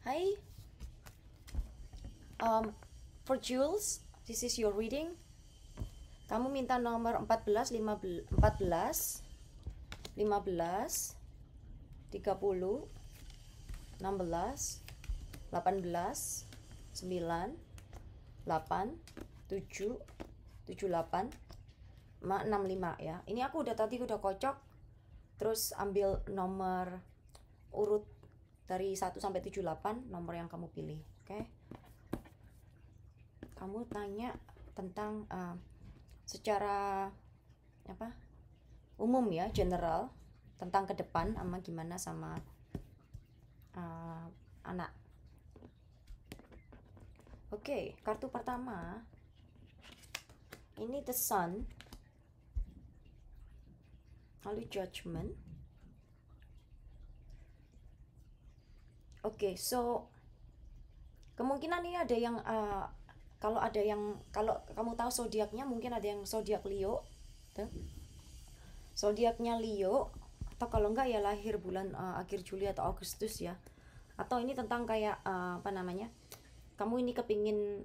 Hi, for Jules, this is your reading. Kamu minta nomor 14, 15, 14, 15, 30, 16, 18, 9, 8, 7, 78, 65 ya. Ini aku tadi udah kocok. Terus ambil nomor urut dari 1 sampai 78, nomor yang kamu pilih. Oke. Kamu tanya tentang secara umum ya, general, tentang ke depan sama gimana sama anak. Oke, kartu pertama ini the sun, lalu judgment. Oke, so kemungkinan ini ada yang kalau kamu tahu zodiaknya, mungkin ada yang zodiak Leo, tuh. Zodiaknya Leo, atau kalau enggak ya lahir bulan akhir Juli atau Agustus ya. Atau ini tentang kayak kamu ini kepingin,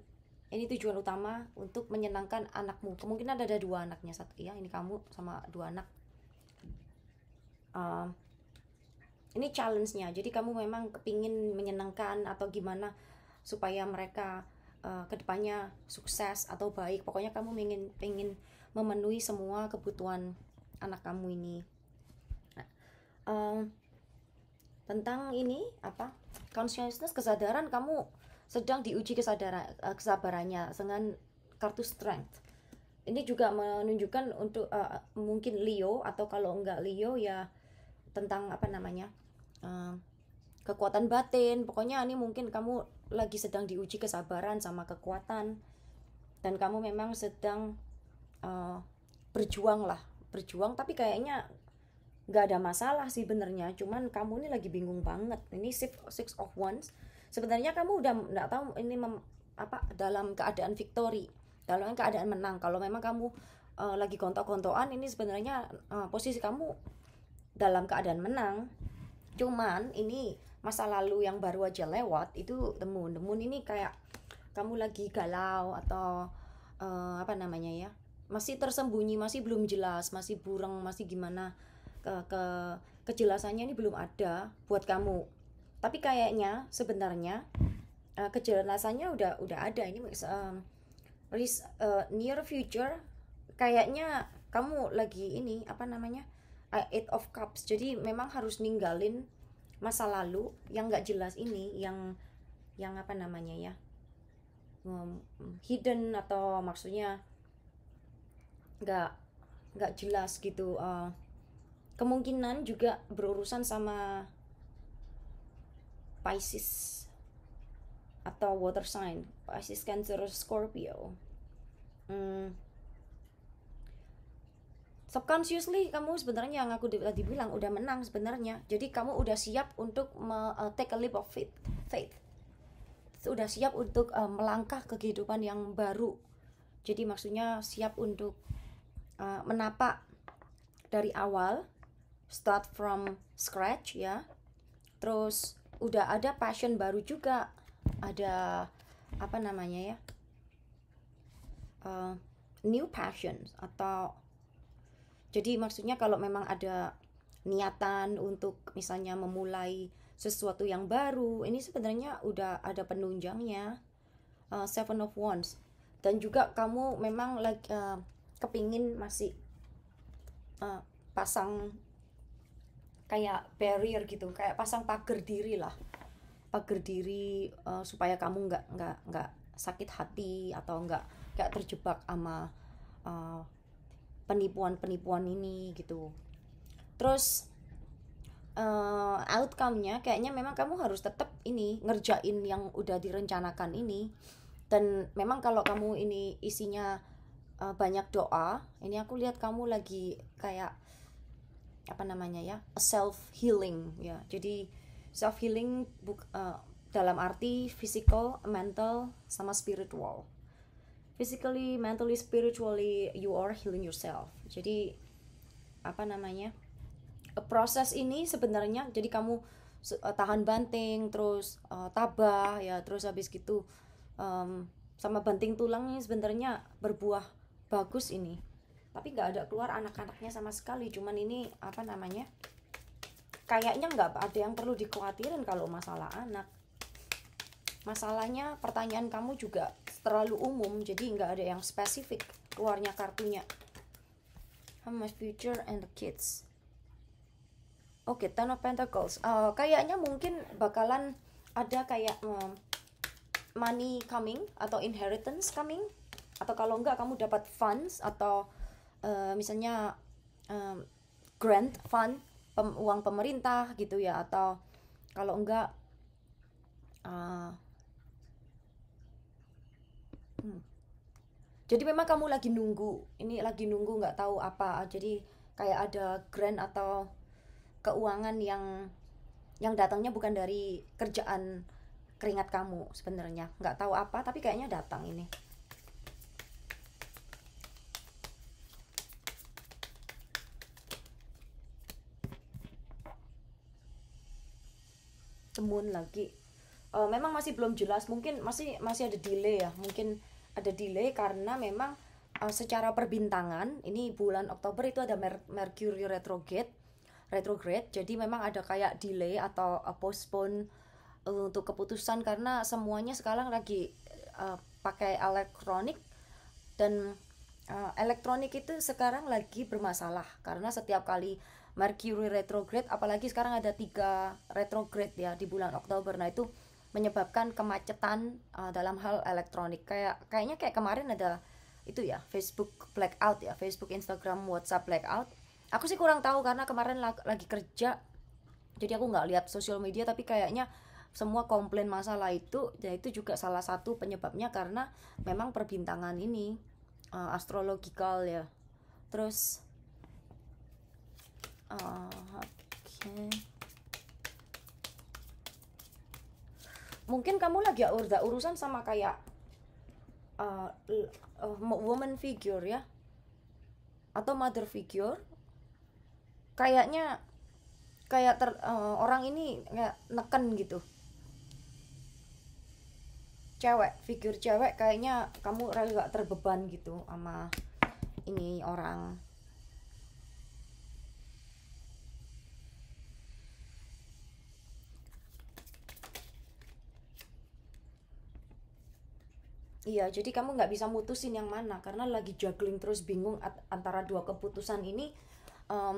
ini tujuan utama untuk menyenangkan anakmu. Kemungkinan ada 2 anaknya, satu ya, ini kamu sama 2 anak. Ini challenge-nya. Jadi kamu memang kepingin menyenangkan atau gimana supaya mereka kedepannya sukses atau baik. Pokoknya kamu pengen memenuhi semua kebutuhan anak kamu ini. Tentang ini consciousness, kesadaran, kamu sedang diuji kesabarannya dengan kartu strength. Ini juga menunjukkan untuk mungkin Leo, atau kalau enggak Leo ya tentang kekuatan batin. Pokoknya ini mungkin kamu lagi sedang diuji kesabaran sama kekuatan, dan kamu memang sedang berjuang, tapi kayaknya nggak ada masalah sih benernya, cuman kamu ini lagi bingung banget. Ini six of wands. Sebenarnya kamu udah nggak tahu ini dalam keadaan victory, dalam keadaan menang. Kalau memang kamu lagi gontok-gontokan, ini sebenarnya posisi kamu dalam keadaan menang. Cuman ini masa lalu yang baru aja lewat, itu the moon ini kayak kamu lagi galau atau masih tersembunyi, masih belum jelas, masih bureng, masih gimana, kejelasannya ini belum ada buat kamu. Tapi kayaknya sebenarnya kejelasannya udah ada. Ini near future, kayaknya kamu lagi ini Eight of Cups. Jadi memang harus ninggalin masa lalu yang nggak jelas ini, yang hidden, atau maksudnya nggak jelas gitu. Kemungkinan juga berurusan sama Pisces atau water sign, Pisces, Cancer, Scorpio. Subconsciously kamu sebenarnya, yang aku tadi bilang, udah menang sebenarnya. Jadi kamu udah siap untuk take a leap of faith. Udah siap untuk melangkah ke kehidupan yang baru. Jadi maksudnya siap untuk menapak dari awal, start from scratch ya. Terus udah ada passion baru juga, ada new passion. Atau jadi maksudnya kalau memang ada niatan untuk misalnya memulai sesuatu yang baru, ini sebenarnya udah ada penunjangnya, Seven of Wands. Dan juga kamu memang kepingin masih pasang kayak barrier gitu, kayak pasang pagar diri supaya kamu nggak sakit hati atau nggak terjebak sama penipuan ini gitu. Terus outcome-nya kayaknya memang kamu harus tetap ini ngerjain yang udah direncanakan ini. Dan memang kalau kamu ini isinya banyak doa, ini aku lihat kamu lagi kayak self healing ya. Jadi self healing dalam arti physical, mental, sama spiritual. Physically, mentally, spiritually, you are healing yourself. Jadi proses ini sebenarnya, jadi kamu tahan banting, terus tabah ya, terus habis gitu sama banting tulang ini sebenarnya berbuah bagus ini. Tapi nggak ada keluar anak-anaknya sama sekali. Cuman ini apa namanya? Kayaknya nggak ada yang perlu dikhawatirin kalau masalah anak. Masalahnya pertanyaan kamu juga terlalu umum, jadi nggak ada yang spesifik keluarnya kartunya. How much future and the kids. Oke, Ten of Pentacles. Kayaknya mungkin bakalan ada kayak money coming atau inheritance coming, atau kalau enggak kamu dapat funds atau misalnya grant fund, uang pemerintah gitu ya, atau kalau enggak jadi memang kamu lagi nunggu, ini lagi nunggu nggak tahu apa, jadi kayak ada grant atau keuangan yang datangnya bukan dari kerjaan keringat kamu sebenarnya, nggak tahu apa tapi kayaknya datang ini. Temun lagi. Memang masih belum jelas, mungkin masih ada delay ya, mungkin ada delay karena memang secara perbintangan ini bulan Oktober itu ada Mercury retrograde, jadi memang ada kayak delay atau postpone untuk keputusan karena semuanya sekarang lagi pakai elektronik, dan elektronik itu sekarang lagi bermasalah karena setiap kali Mercury retrograde, apalagi sekarang ada 3 retrograde ya di bulan Oktober, nah itu menyebabkan kemacetan dalam hal elektronik. Kayaknya kayak kemarin ada itu ya, Facebook blackout ya, Facebook, Instagram, WhatsApp blackout. Aku sih kurang tahu karena kemarin lagi kerja, jadi aku nggak lihat sosial media, tapi kayaknya semua komplain masalah itu, ya itu juga salah satu penyebabnya karena memang perbintangan ini astrological ya. Terus okay. Mungkin kamu lagi ada urusan sama kayak woman figure ya, atau mother figure. Kayaknya kayak orang ini kayak neken gitu, cewek, figur cewek, kayaknya kamu agak terbeban gitu sama ini orang. Iya, jadi kamu nggak bisa mutusin yang mana karena lagi juggling terus, bingung antara dua keputusan ini.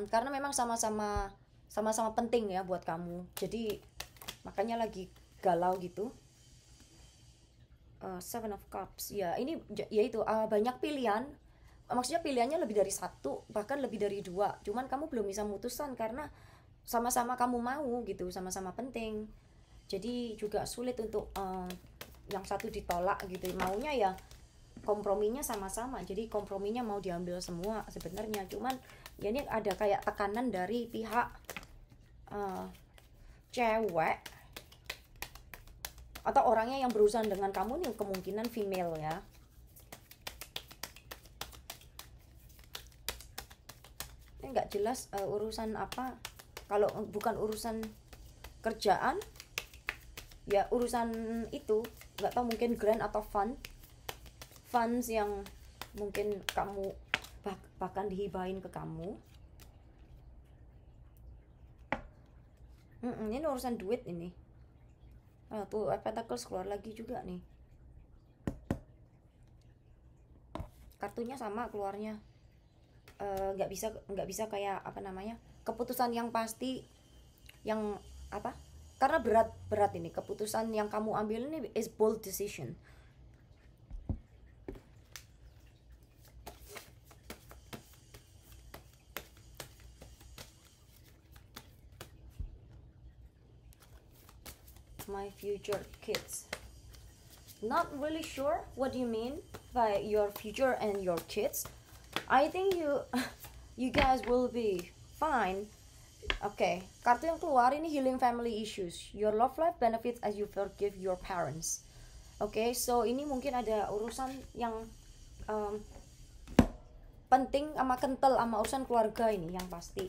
Karena memang sama-sama penting ya buat kamu. Jadi makanya lagi galau gitu. Seven of Cups. Ya, ini ya itu banyak pilihan. Maksudnya pilihannya lebih dari satu, bahkan lebih dari dua. Cuman kamu belum bisa mutusan karena sama-sama kamu mau gitu, sama-sama penting. Jadi juga sulit untuk yang satu ditolak gitu, maunya ya komprominya sama-sama, jadi komprominya mau diambil semua sebenarnya, cuman ya ini ada kayak tekanan dari pihak cewek atau orangnya yang berurusan dengan kamu nih, kemungkinan female ya. Ini nggak jelas urusan apa, kalau bukan urusan kerjaan ya urusan itu, nggak tahu, mungkin grant atau funds yang mungkin kamu bahkan dihibahin ke kamu. Ini urusan duit ini. Tuh Pentacles keluar lagi juga nih, kartunya sama keluarnya. Nggak bisa kayak apa namanya, keputusan yang pasti, yang apa, karena berat ini keputusan yang kamu ambil ini is bold decision. My future kids. Not really sure what you mean by your future and your kids. I think you guys will be fine. Oke, kartu yang keluar ini healing family issues. Your love life benefits as you forgive your parents. Oke, so ini mungkin ada urusan yang penting sama kental sama urusan keluarga ini yang pasti.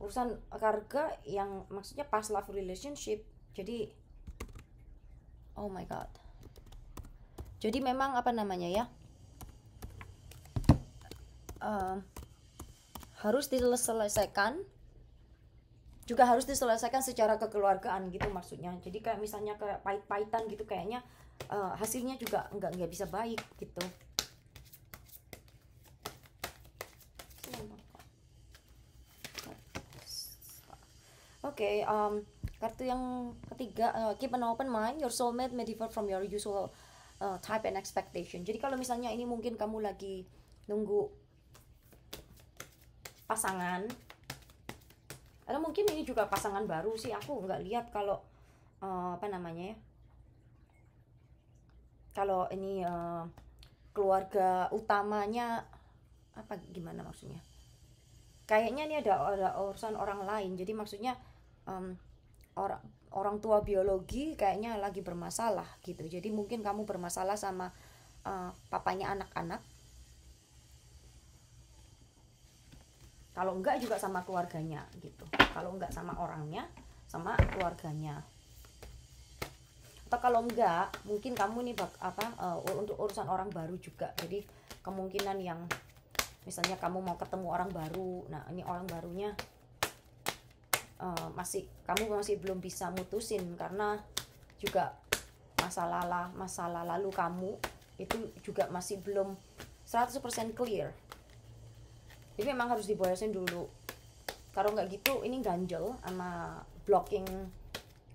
urusan keluarga yang maksudnya past love relationship. Jadi oh my god, jadi memang apa namanya ya, harus diselesaikan, juga harus diselesaikan secara kekeluargaan gitu maksudnya. Jadi kayak misalnya kayak pahit-pahitan gitu, kayaknya hasilnya juga nggak bisa baik gitu. Oke, kartu yang ketiga, keep an open mind. Your soulmate may differ from your usual type and expectation. Jadi kalau misalnya ini mungkin kamu lagi nunggu pasangan, atau mungkin ini juga pasangan baru sih. Aku nggak lihat kalau apa namanya ya, kalau ini keluarga utamanya apa, gimana maksudnya? Kayaknya ini ada urusan orang lain. Jadi maksudnya orang orang tua biologi kayaknya lagi bermasalah gitu. Jadi mungkin kamu bermasalah sama papanya anak-anak. Kalau enggak juga sama keluarganya gitu. Kalau enggak sama orangnya, sama keluarganya. Atau kalau enggak, mungkin kamu nih untuk urusan orang baru juga. Jadi kemungkinan yang misalnya kamu mau ketemu orang baru, nah ini orang barunya kamu masih belum bisa mutusin karena juga masalah lalu kamu itu juga masih belum 100% clear. Jadi memang harus diberesin dulu. Kalau nggak gitu ini ganjel sama blocking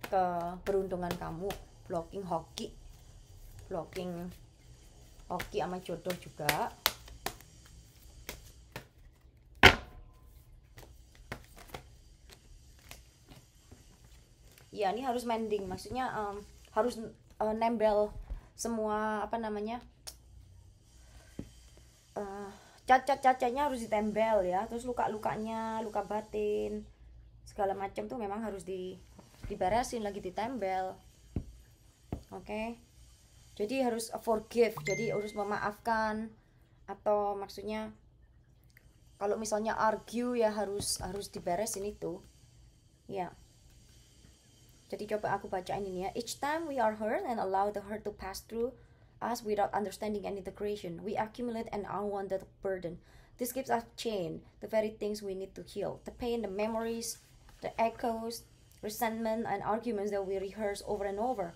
keberuntungan kamu, blocking hoki sama jodoh juga. Ya ini harus mending, maksudnya harus nembel semua apa namanya, cacat-cacatnya harus ditembel ya. Terus luka-lukanya, luka batin segala macam tuh memang harus diberesin lagi, ditembel. Oke. Jadi harus forgive, jadi harus memaafkan. Atau maksudnya kalau misalnya argue ya harus diberesin itu ya. Jadi coba aku bacain ini ya. Each time we are hurt and allow the hurt to pass through us without understanding and integration, we accumulate an unwanted burden. This keeps us chained, the very things we need to heal. The pain, the memories, the echoes, resentment, and arguments that we rehearse over and over.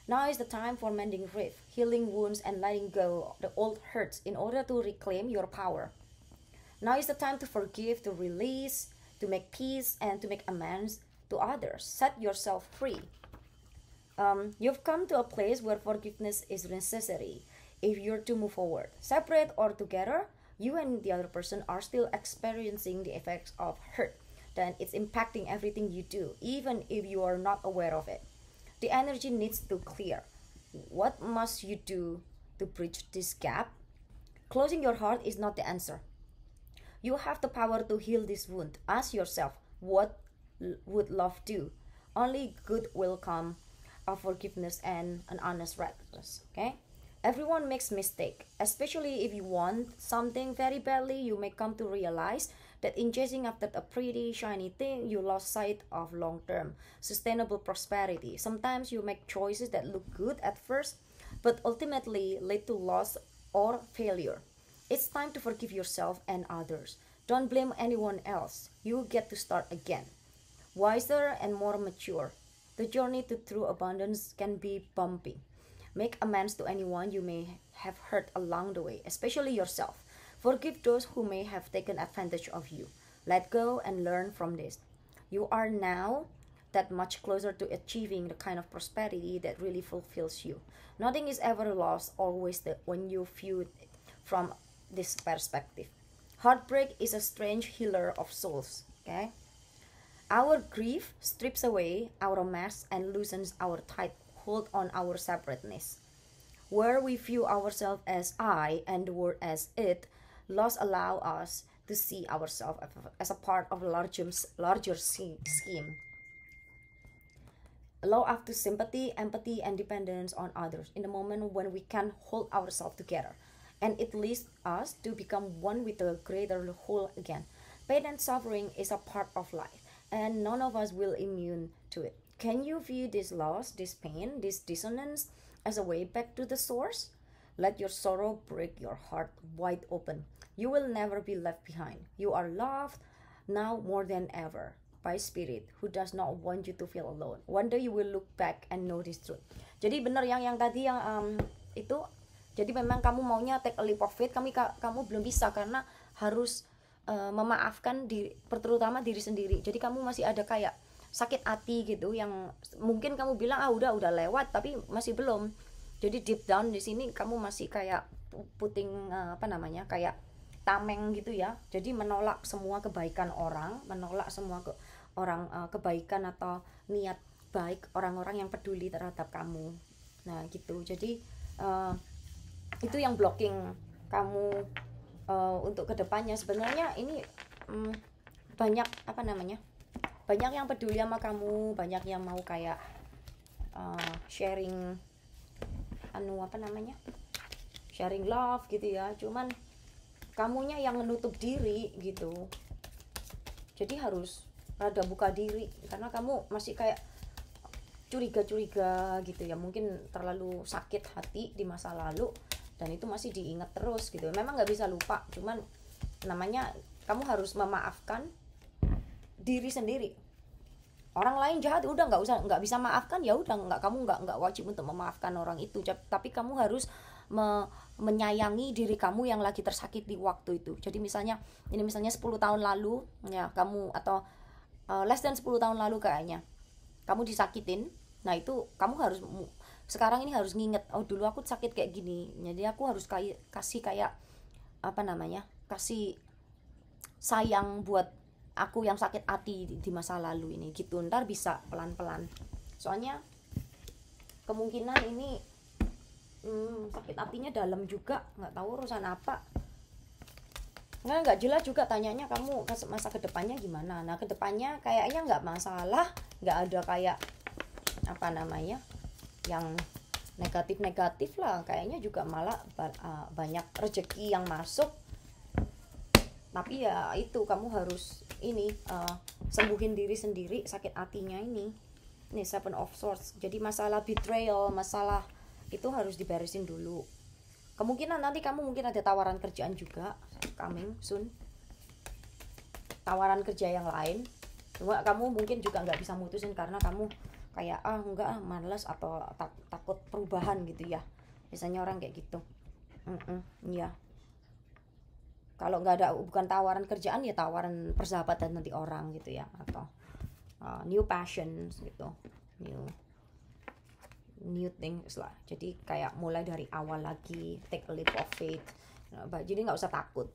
Now is the time for mending rift, healing wounds, and letting go of the old hurts in order to reclaim your power. Now is the time to forgive, to release, to make peace, and to make amends to others. Set yourself free. You've come to a place where forgiveness is necessary if you're to move forward. Separate or together, you and the other person are still experiencing the effects of hurt. Then it's impacting everything you do, even if you are not aware of it. The energy needs to clear. What must you do to bridge this gap? Closing your heart is not the answer. You have the power to heal this wound. Ask yourself, what would love do? Only good will come of forgiveness and an honest recognition. Okay? Everyone makes mistake, especially if you want something very badly. You may come to realize that in chasing after a pretty shiny thing, you lost sight of long-term sustainable prosperity. Sometimes you make choices that look good at first, but ultimately lead to loss or failure. It's time to forgive yourself and others. Don't blame anyone else. You get to start again, wiser and more mature. The journey to true abundance can be bumpy. Make amends to anyone you may have hurt along the way, especially yourself. Forgive those who may have taken advantage of you. Let go and learn from this. You are now that much closer to achieving the kind of prosperity that really fulfills you. Nothing is ever lost or wasted when you view it from this perspective. Heartbreak is a strange healer of souls. Okay? Our grief strips away our masks and loosens our tight hold on our separateness. Where we view ourselves as I and the world as it, loss allow us to see ourselves as a part of a larger scheme. Allow us to sympathy, empathy, and dependence on others in the moment when we can hold ourselves together. And it leads us to become one with the greater whole again. Pain and suffering is a part of life, and none of us will immune to it. Can you view this loss, this pain, this dissonance as a way back to the source? Let your sorrow break your heart wide open. You will never be left behind. You are loved now more than ever by Spirit who does not want you to feel alone. One day you will look back and know this truth. Jadi benar yang tadi yang itu. Jadi memang kamu maunya take a leap of faith, kamu belum bisa karena harus memaafkan terutama diri sendiri. Jadi kamu masih ada kayak sakit hati gitu yang mungkin kamu bilang udah lewat, tapi masih belum. Jadi deep down di sini kamu masih kayak putting kayak tameng gitu ya. Jadi menolak semua kebaikan orang, menolak semua kebaikan atau niat baik orang-orang yang peduli terhadap kamu. Nah gitu. Jadi itu yang blocking kamu untuk kedepannya. Sebenarnya ini banyak banyak yang peduli sama kamu, banyak yang mau kayak sharing sharing love gitu ya. Cuman kamunya yang menutup diri gitu. Jadi harus rada buka diri karena kamu masih kayak curiga gitu ya, mungkin terlalu sakit hati di masa lalu dan itu masih diingat terus gitu. Memang nggak bisa lupa, cuman namanya kamu harus memaafkan diri sendiri. Orang lain jahat udah nggak bisa maafkan, ya udah kamu nggak wajib untuk memaafkan orang itu, tapi kamu harus menyayangi diri kamu yang lagi tersakiti waktu itu. Jadi misalnya 10 tahun lalu ya kamu, atau less than 10 tahun lalu kayaknya kamu disakitin. Nah itu kamu harus sekarang ini harus nginget, dulu aku sakit kayak gini, jadi aku harus kasih kasih sayang buat aku yang sakit hati di masa lalu ini gitu. Ntar bisa pelan-pelan, soalnya kemungkinan ini sakit hatinya dalam juga, nggak tahu urusan apa. Nggak jelas juga tanyanya kamu masa kedepannya gimana. Nah kedepannya kayaknya nggak masalah, nggak ada kayak yang negatif lah. Kayaknya juga malah banyak rezeki yang masuk. Tapi ya itu kamu harus sembuhin diri sendiri sakit hatinya ini Seven of Swords. Jadi masalah betrayal, masalah itu harus diberesin dulu. Kemungkinan nanti kamu mungkin ada tawaran kerjaan juga coming soon, tawaran kerja yang lain. Cuma kamu mungkin juga nggak bisa mutusin karena kamu kayak malas atau takut perubahan gitu ya. Biasanya orang kayak gitu. Iya. Kalau nggak ada, bukan tawaran kerjaan ya tawaran persahabatan nanti orang gitu ya, atau new passions gitu, new things lah. Jadi kayak mulai dari awal lagi, take a leap of faith. Jadi nggak usah takut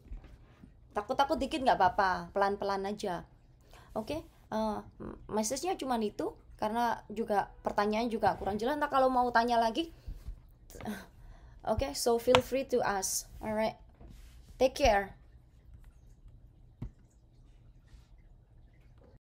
dikit nggak apa-apa, pelan-pelan aja. Oke, message-nya cuma itu karena juga pertanyaan juga kurang jelas. Nah kalau mau tanya lagi, so feel free to ask. Alright, take care.